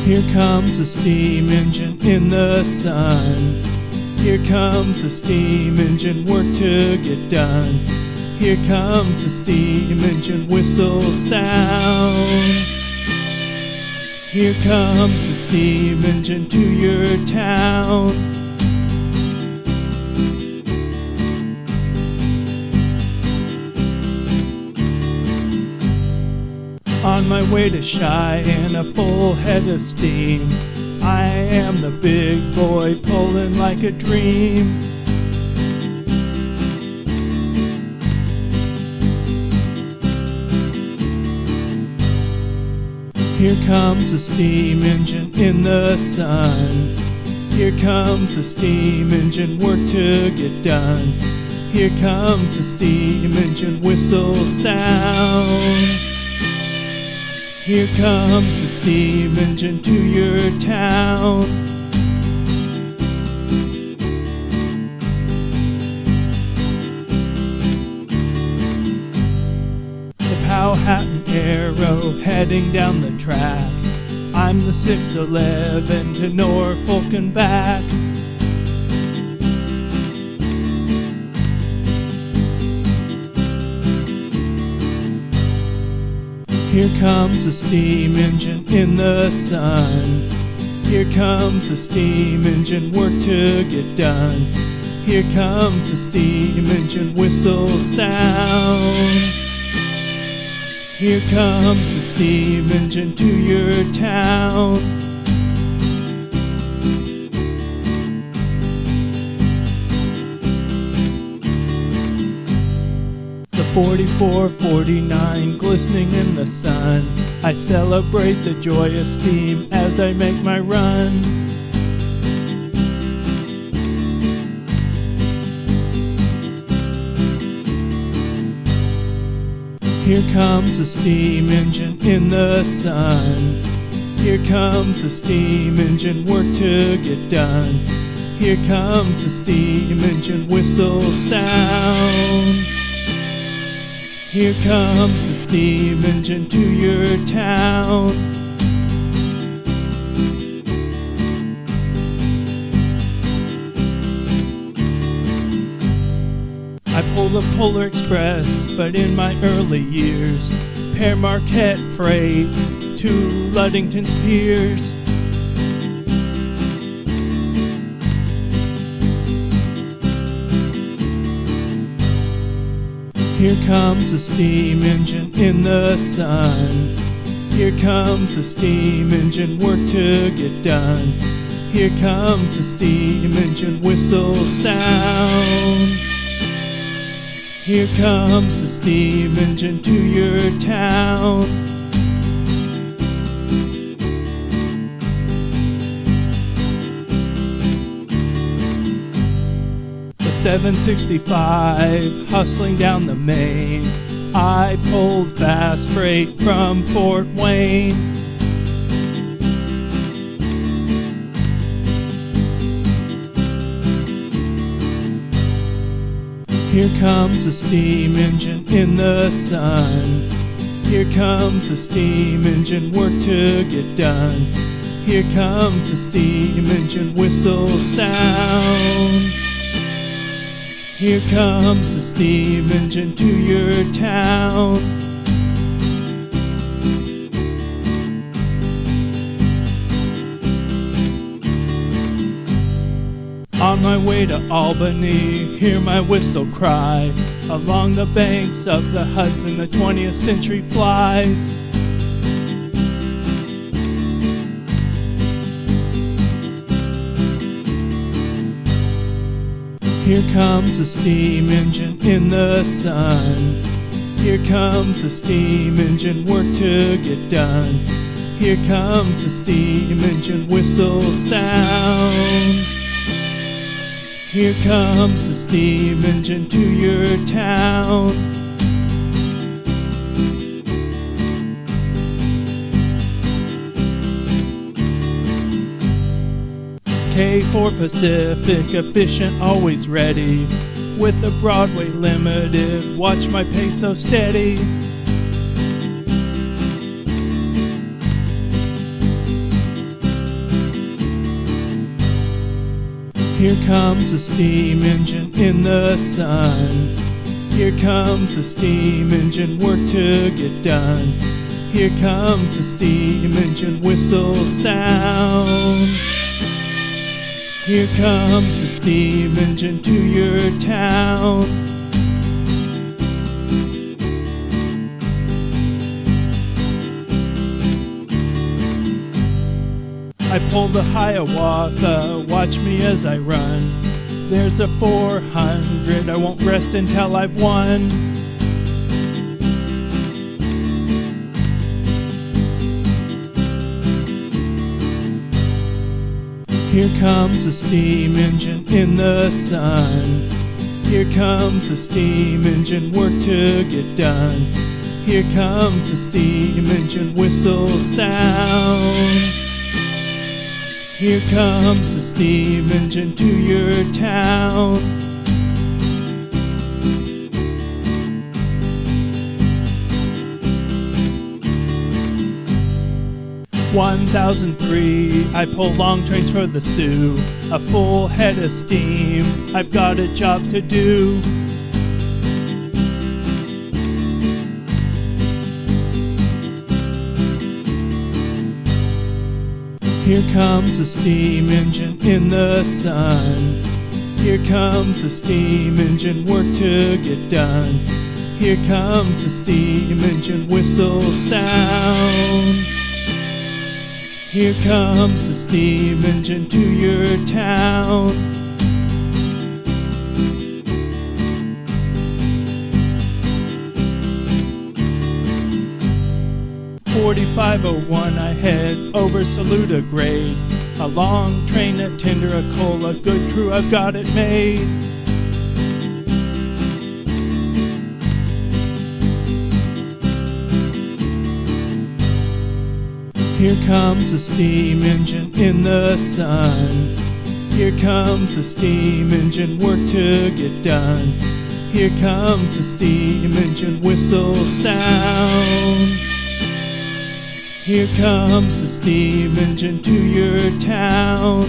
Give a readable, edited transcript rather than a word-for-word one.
Here comes the steam engine in the sun. Here comes the steam engine, work to get done. Here comes the steam engine, whistle sound. Here comes the steam engine to your town. On my way to Cheyenne, a full head of steam. I am the big boy pulling like a dream. Here comes the steam engine in the sun. Here comes the steam engine, work to get done. Here comes the steam engine, whistle sound. Here comes the steam engine to your town. The Powhatan Arrow heading down the track. I'm the 611 to Norfolk and back. Here comes the steam engine in the sun. Here comes the steam engine, work to get done. Here comes the steam engine, whistle sound. Here comes the steam engine to your town. The 4449 glistening in the sun. I celebrate the joy of steam as I make my run. Here comes the steam engine in the sun. Here comes the steam engine, work to get done. Here comes the steam engine, whistle sound. Here comes the steam engine to your town. I pulled a Polar Express, but in my early years, Pere Marquette freight to Ludington's piers. Here comes the steam engine in the sun. Here comes the steam engine, work to get done. Here comes the steam engine, whistle sound. Here comes the steam engine to your town. The 765 hustling down the main. I pulled fast freight from Fort Wayne. Here comes the steam engine in the sun. Here comes the steam engine, work to get done. Here comes the steam engine, whistle sound. Here comes the steam engine to your town. On my way to Albany, hear my whistle cry. Along the banks of the Hudson, the 20th century flies. Here comes the steam engine in the sun. Here comes the steam engine, work to get done. Here comes the steam engine, whistle sound. Here comes the steam engine to your town. K4 Pacific, efficient, always ready. With the Broadway Limited, watch my pace so steady. Here comes a steam engine in the sun. Here comes a steam engine, work to get done. Here comes a steam engine, whistle sound. Here comes a steam engine to your town. I pull the Hiawatha, watch me as I run. There's a 400, I won't rest until I've won. Here comes a steam engine in the sun. Here comes a steam engine, work to get done. Here comes a steam engine, whistle sound. Here comes a steam engine to your town. (1003) I pull long trains for the Soo. A full head of steam, I've got a job to do. Here comes a steam engine in the sun. Here comes a steam engine, work to get done. Here comes a steam engine, whistle sound. Here comes a steam engine to your town. (4501) I head over Saluda grade. A long train at Tinderacola, good crew, I've got it made. Here comes a steam engine in the sun. Here comes a steam engine, work to get done. Here comes a steam engine, whistle sound. Here comes a steam engine to your town.